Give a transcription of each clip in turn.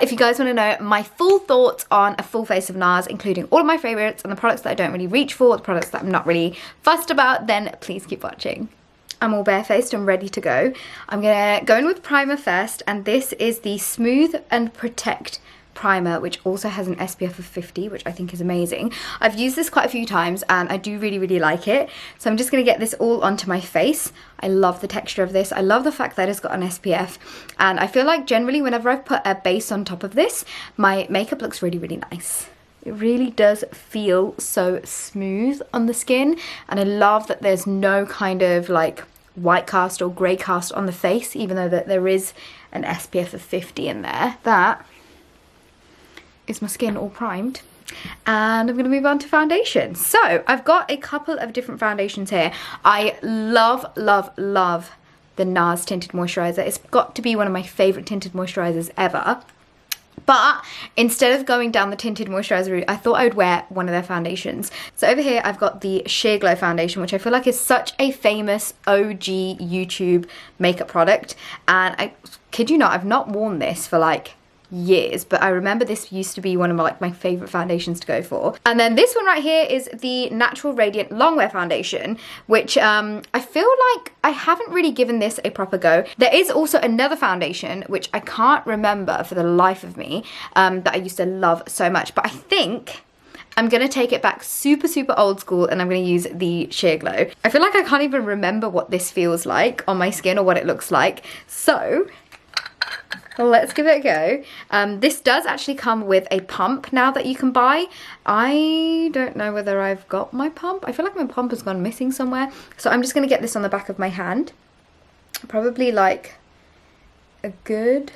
if you guys want to know my full thoughts on a full face of Nars, including all of my favorites and the products that I don't really reach for, the products that I'm not really fussed about, then please keep watching. I'm all barefaced and ready to go. I'm gonna go in with primer first, and this is the Smooth and Protect primer, which also has an SPF of 50, which I think is amazing. I've used this quite a few times and I do really like it. So I'm just going to get this all onto my face. I love the texture of this. I love the fact that it's got an SPF, and I feel like generally whenever I've put a base on top of this, my makeup looks really nice. It really does feel so smooth on the skin, and I love that there's no kind of like white cast or grey cast on the face, even though that there is an SPF of 50 in there. That is my skin all primed, and I'm going to move on to foundation. So I've got a couple of different foundations here. I love the Nars tinted moisturizer. It's got to be one of my favourite tinted moisturizers ever. But instead of going down the tinted moisturizer route, I thought I would wear one of their foundations. So over here I've got the Sheer Glow foundation, which I feel like is such a famous OG YouTube makeup product, and I kid you not, I've not worn this for like years, but I remember this used to be one of my favorite foundations to go for. And then this one right here is the Natural Radiant Longwear foundation, which I feel like I haven't really given this a proper go. There is also another foundation which I can't remember for the life of me, that I used to love so much, but I think I'm gonna take it back super old school, and I'm gonna use the Sheer Glow. I feel like I can't even remember what this feels like on my skin or what it looks like, so let's give it a go. This does actually come with a pump now that you can buy. I don't know whether I've got my pump. I feel like my pump has gone missing somewhere. So I'm just going to get this on the back of my hand. Probably like a good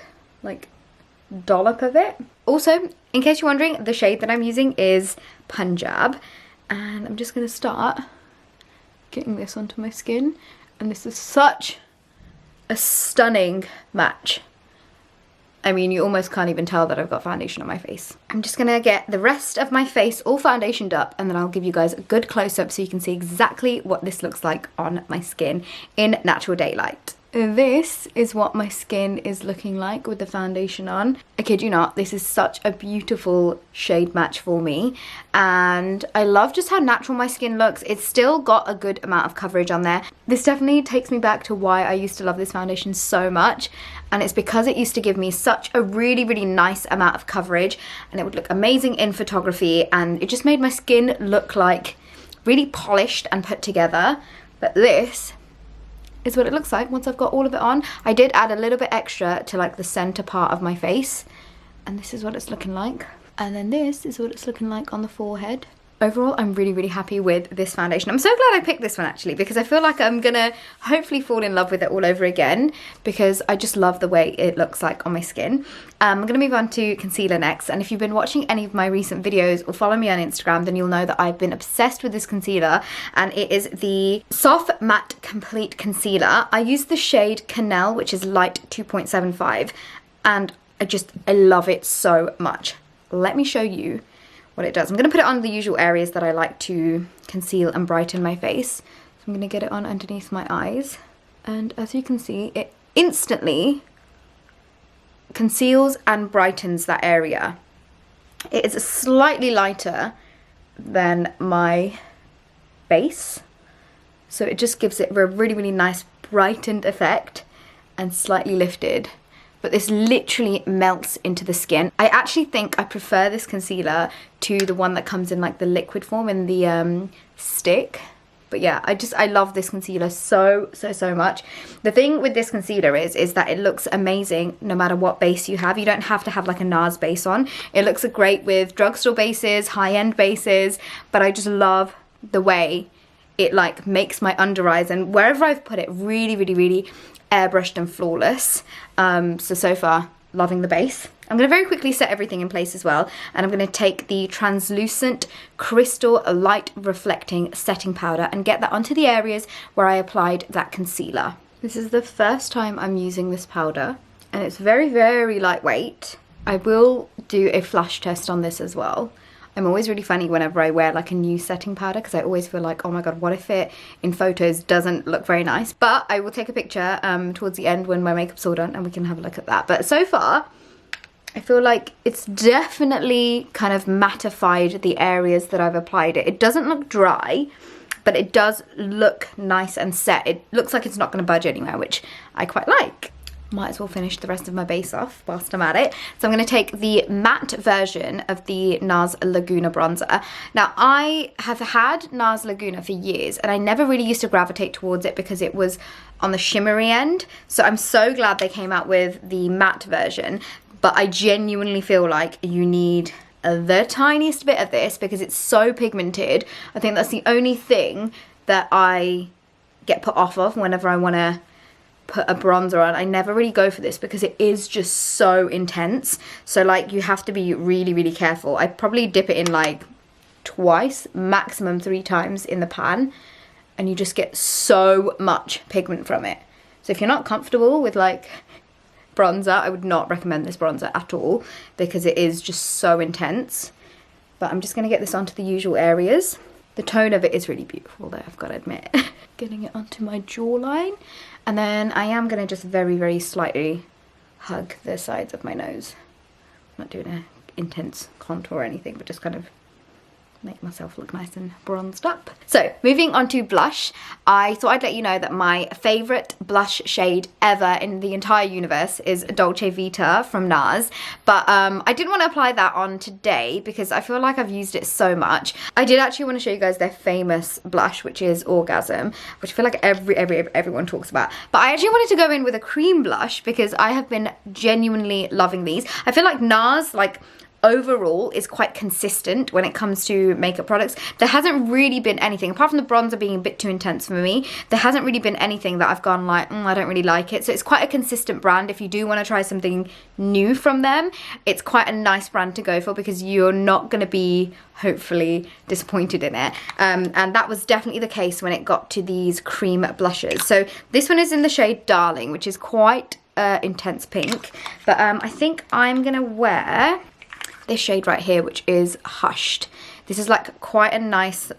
dollop of it. Also, in case you're wondering, the shade that I'm using is Punjab. And I'm just going to start getting this onto my skin. And this is such a stunning match. I mean, you almost can't even tell that I've got foundation on my face. I'm just gonna get the rest of my face all foundationed up, and then I'll give you guys a good close-up so you can see exactly what this looks like on my skin in natural daylight. This is what my skin is looking like with the foundation on. I kid you not, this is such a beautiful shade match for me, and I love just how natural my skin looks. It's still got a good amount of coverage on there. This definitely takes me back to why I used to love this foundation so much, and it's because it used to give me such a really nice amount of coverage, and it would look amazing in photography, and it just made my skin look like really polished and put together. But this is what it looks like once I've got all of it on. I did add a little bit extra to like the center part of my face, and this is what it's looking like. And then this is what it's looking like on the forehead. Overall, I'm really happy with this foundation. I'm so glad I picked this one actually, because I feel like I'm gonna hopefully fall in love with it all over again, because I just love the way it looks like on my skin. I'm gonna move on to concealer next, and if you've been watching any of my recent videos or follow me on Instagram, then you'll know that I've been obsessed with this concealer, and it is the Soft Matte Complete Concealer. I use the shade Canal, which is light 2.75, and I love it so much. Let me show you what it does. I'm going to put it on the usual areas that I like to conceal and brighten my face. So I'm going to get it on underneath my eyes, and as you can see, it instantly conceals and brightens that area. It is slightly lighter than my base, so it just gives it a really nice brightened effect and slightly lifted. But this literally melts into the skin. I actually think I prefer this concealer to the one that comes in like the liquid form in the stick. But yeah, I love this concealer so much. The thing with this concealer is that it looks amazing no matter what base you have. You don't have to have like a NARS base on. It looks great with drugstore bases, high-end bases, but I just love the way it like makes my under eyes, and wherever I've put it, really airbrushed and flawless. So far, loving the base. I'm going to very quickly set everything in place as well, and I'm going to take the translucent crystal light reflecting setting powder and get that onto the areas where I applied that concealer. This is the first time I'm using this powder, and it's very lightweight. I will do a flash test on this as well. I'm always really funny whenever I wear like a new setting powder, because I always feel like, oh my god, what if it in photos doesn't look very nice? But I will take a picture towards the end when my makeup's all done, and we can have a look at that. But so far, I feel like it's definitely kind of mattified the areas that I've applied it. It doesn't look dry, but it does look nice and set. It looks like it's not going to budge anywhere, which I quite like. Might as well finish the rest of my base off whilst I'm at it. So I'm going to take the matte version of the Nars Laguna bronzer. Now, I have had Nars Laguna for years, and I never really used to gravitate towards it because it was on the shimmery end. So I'm so glad they came out with the matte version. But I genuinely feel like you need the tiniest bit of this because it's so pigmented. I think that's the only thing that I get put off of whenever I want to put a bronzer on. I never really go for this because it is just so intense. So like you have to be really, really careful. I probably dip it in like twice, maximum 3 times in the pan, and you just get so much pigment from it. So if you're not comfortable with like bronzer, I would not recommend this bronzer at all because it is just so intense. But I'm just going to get this onto the usual areas. The tone of it is really beautiful though, I've got to admit. Getting it onto my jawline. And then I am going to just very, very slightly hug the sides of my nose. I'm not doing an intense contour or anything, but just kind of make myself look nice and bronzed up. So moving on to blush, I thought I'd let you know that my favourite blush shade ever in the entire universe is Dolce Vita from Nars, but I didn't want to apply that on today because I feel like I've used it so much. I did actually want to show you guys their famous blush, which is Orgasm, which I feel like everyone talks about, but I actually wanted to go in with a cream blush because I have been genuinely loving these. I feel like Nars, like, overall is quite consistent when it comes to makeup products. There hasn't really been anything, apart from the bronzer being a bit too intense for me, there hasn't really been anything that I've gone like, I don't really like it. So it's quite a consistent brand. If you do want to try something new from them, it's quite a nice brand to go for because you're not going to be hopefully disappointed in it. And that was definitely the case when it got to these cream blushes. So this one is in the shade Darling, which is quite intense pink, but I think I'm gonna wear this shade right here, which is Hushed. This is like quite a nice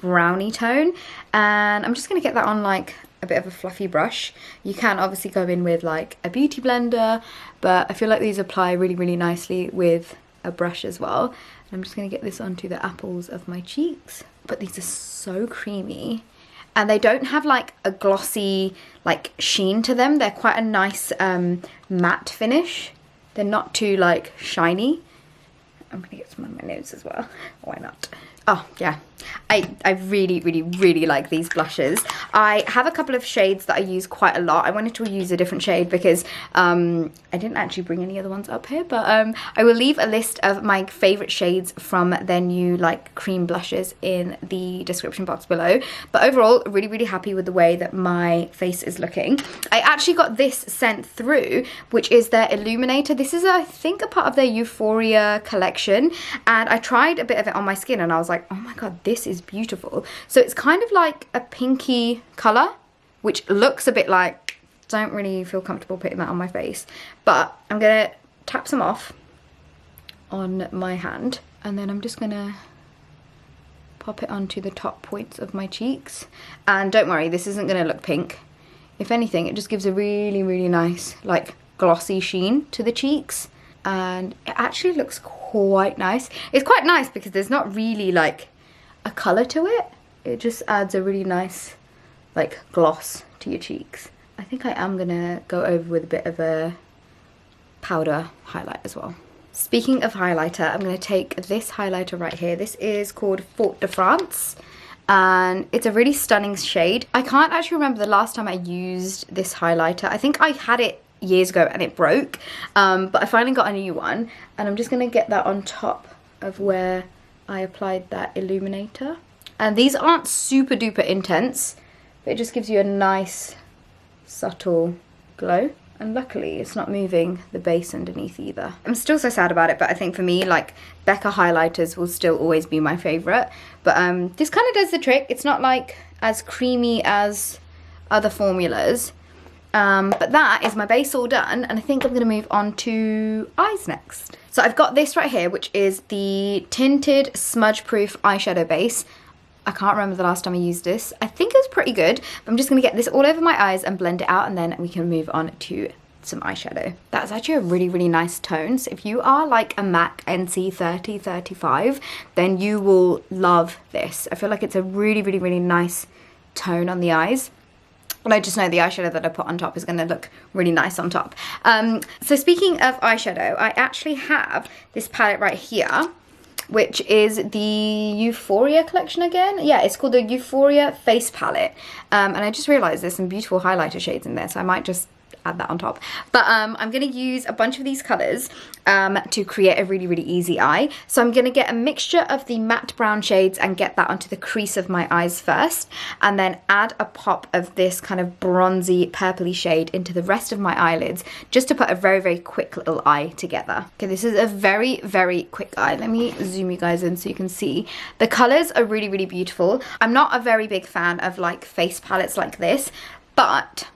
brownie tone, and I'm just gonna get that on like a bit of a fluffy brush. You can obviously go in with like a beauty blender, but I feel like these apply really, really nicely with a brush as well. And I'm just gonna get this onto the apples of my cheeks. But these are so creamy, and they don't have like a glossy like sheen to them. They're quite a nice matte finish. They're not too like shiny. I'm gonna get some on my nose as well. Why not? Oh yeah, I really, really, really like these blushes. I have a couple of shades that I use quite a lot. I wanted to use a different shade because I didn't actually bring any other ones up here, but I will leave a list of my favourite shades from their new like cream blushes in the description box below. But overall, really, really happy with the way that my face is looking. I actually got this sent through, which is their Illuminator. This is, I think, a part of their Euphoria collection, and I tried a bit of it on my skin and I was like, oh my god, this is beautiful. So it's kind of like a pinky colour, which looks a bit like, don't really feel comfortable putting that on my face, but I'm gonna tap some off on my hand, and then I'm just gonna pop it onto the top points of my cheeks. And don't worry, this isn't gonna look pink. If anything, it just gives a really, really nice like glossy sheen to the cheeks, and it actually looks quite nice. It's quite nice because there's not really like a colour to it. It just adds a really nice like gloss to your cheeks. I think I am gonna go over with a bit of a powder highlight as well. Speaking of highlighter, I'm gonna take this highlighter right here. This is called Fort de France, and it's a really stunning shade. I can't actually remember the last time I used this highlighter. I think I had it years ago and it broke, but I finally got a new one, and I'm just gonna get that on top of where I applied that Illuminator. And these aren't super duper intense, but it just gives you a nice subtle glow, and luckily it's not moving the base underneath either. I'm still so sad about it, but I think for me, like, Becca highlighters will still always be my favorite. But this kind of does the trick. It's not like as creamy as other formulas. But that is my base all done, and I think I'm going to move on to eyes next. So I've got this right here, which is the tinted smudge proof eyeshadow base. I can't remember the last time I used this. I think it was pretty good, but I'm just going to get this all over my eyes and blend it out, and then we can move on to some eyeshadow. That's actually a really, really nice tone. So if you are like a MAC NC 3035, then you will love this. I feel like it's a really, really, really nice tone on the eyes. And I just know the eyeshadow that I put on top is going to look really nice on top. So speaking of eyeshadow, I actually have this palette right here, which is the Euphoria Collection again. Yeah, it's called the Euphoria Face Palette. And I just realised there's some beautiful highlighter shades in there, so I might just add that on top. But I'm going to use a bunch of these colours to create a really, really easy eye. So I'm going to get a mixture of the matte brown shades and get that onto the crease of my eyes first, and then add a pop of this kind of bronzy purpley shade into the rest of my eyelids, just to put a very, very quick little eye together. Okay, this is a very, very quick eye. Let me zoom you guys in so you can see. The colours are really, really beautiful. I'm not a very big fan of like face palettes like this, but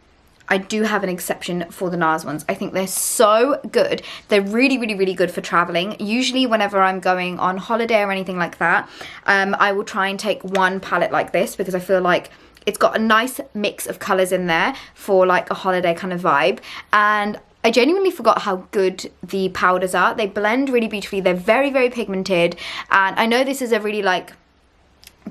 I do have an exception for the Nars ones. I think they're so good. They're really, really, really good for traveling. Usually whenever I'm going on holiday or anything like that, I will try and take one palette like this, because I feel like it's got a nice mix of colours in there for like a holiday kind of vibe. And I genuinely forgot how good the powders are. They blend really beautifully. They're very, very pigmented. And I know this is a really like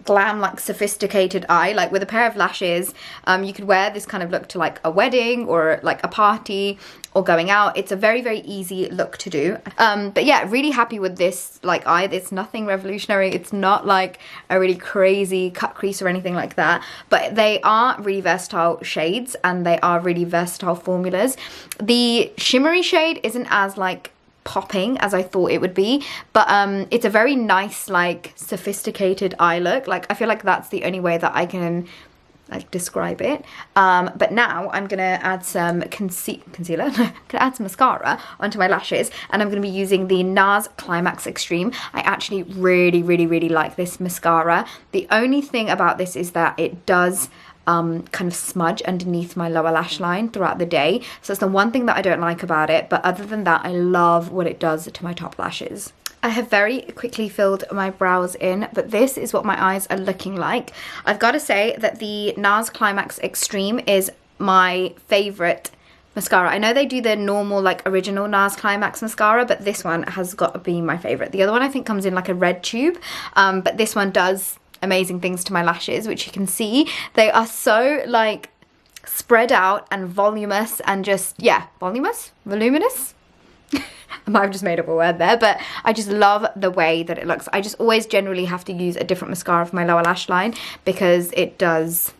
glam, like sophisticated eye, like with a pair of lashes. You could wear this kind of look to like a wedding or like a party or going out. It's a very, very easy look to do. But yeah, really happy with this like eye. It's nothing revolutionary. It's not like a really crazy cut crease or anything like that, but they are really versatile shades and they are really versatile formulas. The shimmery shade isn't as like popping as I thought it would be, but it's a very nice like sophisticated eye look. Like I feel like that's the only way that I can like describe it. But now I'm gonna add some concealer. I'm gonna add some mascara onto my lashes, and I'm gonna be using the Nars Climax Extreme. I actually really, really, really like this mascara. The only thing about this is that it does kind of smudge underneath my lower lash line throughout the day. So that's the one thing that I don't like about it, but other than that, I love what it does to my top lashes. I have very quickly filled my brows in, but this is what my eyes are looking like. I've got to say that the Nars Climax Extreme is my favourite mascara. I know they do the normal like original Nars Climax mascara, but this one has got to be my favourite. The other one I think comes in like a red tube, but this one does amazing things to my lashes, which you can see. They are so like spread out and voluminous and just, yeah, voluminous. I might have just made up a word there, but I just love the way that it looks. I just always generally have to use a different mascara for my lower lash line because it does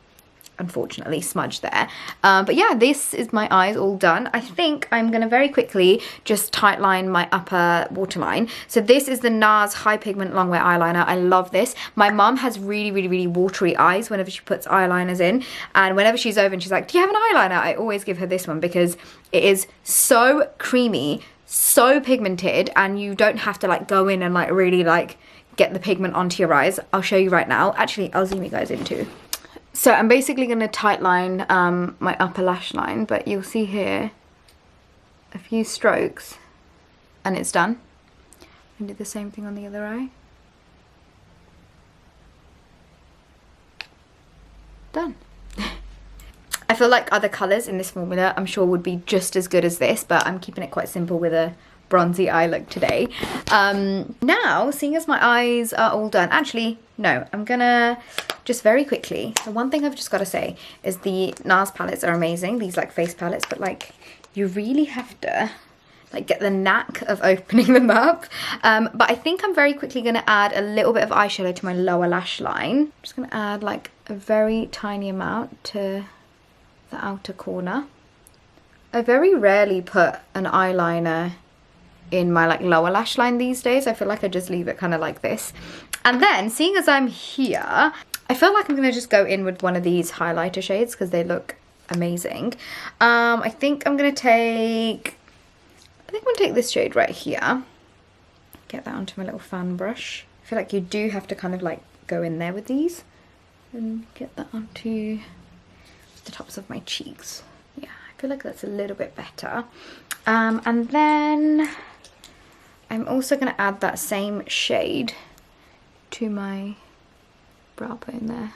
unfortunately smudge there. But yeah, this is my eyes all done. I think I'm gonna very quickly just tightline my upper waterline. So this is the Nars High Pigment Longwear eyeliner. I love this. My mum has really, really, really watery eyes whenever she puts eyeliners in, and whenever she's over and she's like, do you have an eyeliner? I always give her this one because it is so creamy, so pigmented, and you don't have to like go in and like really like get the pigment onto your eyes. I'll show you right now. Actually, I'll zoom you guys in too. So I'm basically going to tightline my upper lash line, but you'll see here a few strokes and it's done. And do the same thing on the other eye. Done. I feel like other colours in this formula I'm sure would be just as good as this, but I'm keeping it quite simple with a bronzy eye look today. Now, seeing as my eyes are all done, actually, no, I'm gonna just very quickly, the one thing I've just got to say is the Nars palettes are amazing, these like face palettes, but like you really have to like get the knack of opening them up. But I think I'm very quickly gonna add a little bit of eyeshadow to my lower lash line. I'm just gonna add like a very tiny amount to the outer corner. I very rarely put an eyeliner in my like lower lash line these days. I feel like I just leave it kind of like this. And then, seeing as I'm here, I feel like I'm going to just go in with one of these highlighter shades because they look amazing. I think I'm going to take this shade right here. Get that onto my little fan brush. I feel like you do have to kind of like go in there with these and get that onto the tops of my cheeks. Yeah, I feel like that's a little bit better. And then I'm also going to add that same shade to my brow bone there.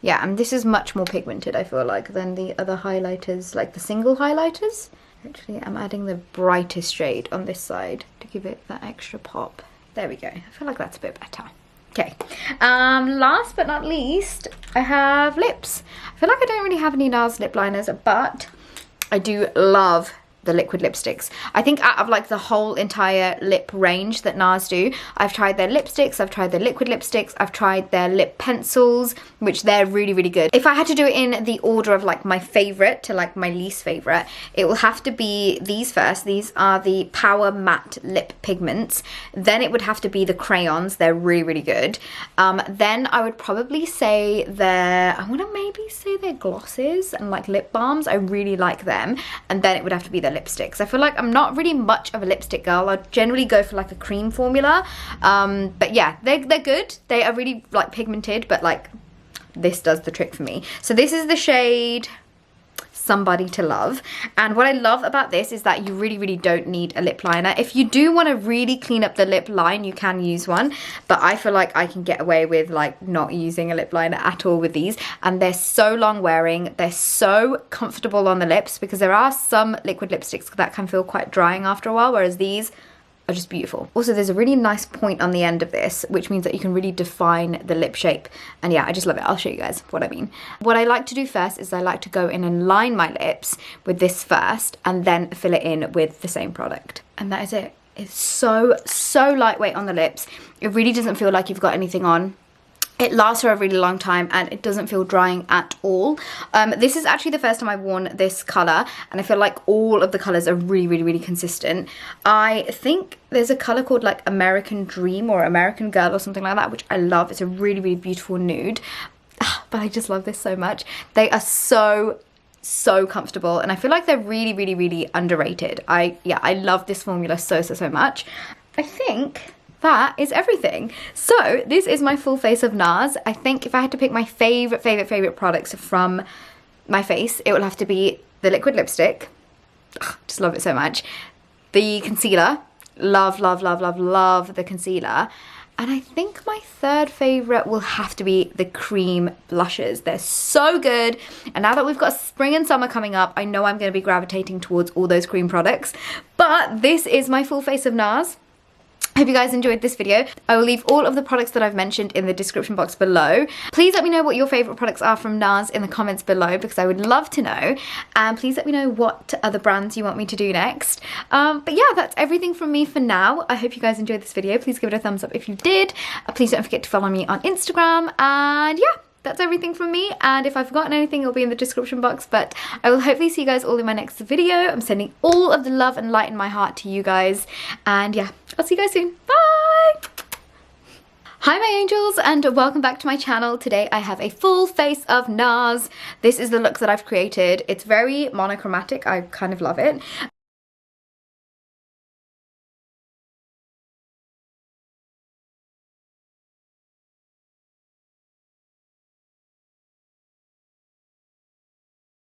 Yeah, and this is much more pigmented, I feel like, than the other highlighters, like the single highlighters. Actually, I'm adding the brightest shade on this side to give it that extra pop. There we go. I feel like that's a bit better. Okay, last but not least, I have lips. I feel like I don't really have any Nars lip liners, but I do love the liquid lipsticks. I think out of like the whole entire lip range that Nars do, I've tried their lipsticks, I've tried their liquid lipsticks, I've tried their lip pencils, which they're really, really good. If I had to do it in the order of like my favorite to like my least favorite, it will have to be these first. These are the Power Matte Lip Pigments. Then it would have to be the crayons. They're really, really good. Then I would probably say I want to maybe say their glosses and like lip balms. I really like them. And then it would have to be their lipsticks. I feel like I'm not really much of a lipstick girl. I generally go for like a cream formula, but yeah, they're good. They are really like pigmented, but like this does the trick for me. So this is the shade Somebody to Love, and what I love about this is that you really, really don't need a lip liner. If you do want to really clean up the lip line, you can use one, but I feel like I can get away with like not using a lip liner at all with these, and they're so long wearing, they're so comfortable on the lips, because there are some liquid lipsticks that can feel quite drying after a while, whereas these are just beautiful. Also, there's a really nice point on the end of this, which means that you can really define the lip shape. And yeah, I just love it. I'll show you guys what I mean. What I like to do first is I like to go in and line my lips with this first, and then fill it in with the same product. And that is it. It's so, so lightweight on the lips. It really doesn't feel like you've got anything on. It lasts for a really long time, and it doesn't feel drying at all. This is actually the first time I've worn this colour, and I feel like all of the colours are really, really, really consistent. I think there's a colour called like American Dream or American Girl or something like that, which I love. It's a really, really beautiful nude. But I just love this so much. They are so comfortable, and I feel like they're really, really, really underrated. I love this formula so much. I think that is everything. So this is my full face of Nars. I think if I had to pick my favorite products from my face, it will have to be the liquid lipstick. Ugh, just love it so much. The concealer, love the concealer. And I think my third favorite will have to be the cream blushes. They're so good. And now that we've got spring and summer coming up, I know I'm going to be gravitating towards all those cream products. But this is my full face of Nars. I hope you guys enjoyed this video. I will leave all of the products that I've mentioned in the description box below. Please let me know what your favourite products are from Nars in the comments below, because I would love to know. And please let me know what other brands you want me to do next. But yeah, that's everything from me for now. I hope you guys enjoyed this video. Please give it a thumbs up if you did. Please don't forget to follow me on Instagram. And yeah, that's everything from me, and if I've forgotten anything, it'll be in the description box. But I will hopefully see you guys all in my next video. I'm sending all of the love and light in my heart to you guys, and yeah, I'll see you guys soon. Bye! Hi my angels, and welcome back to my channel. Today I have a full face of Nars. This is the look that I've created. It's very monochromatic. I kind of love it.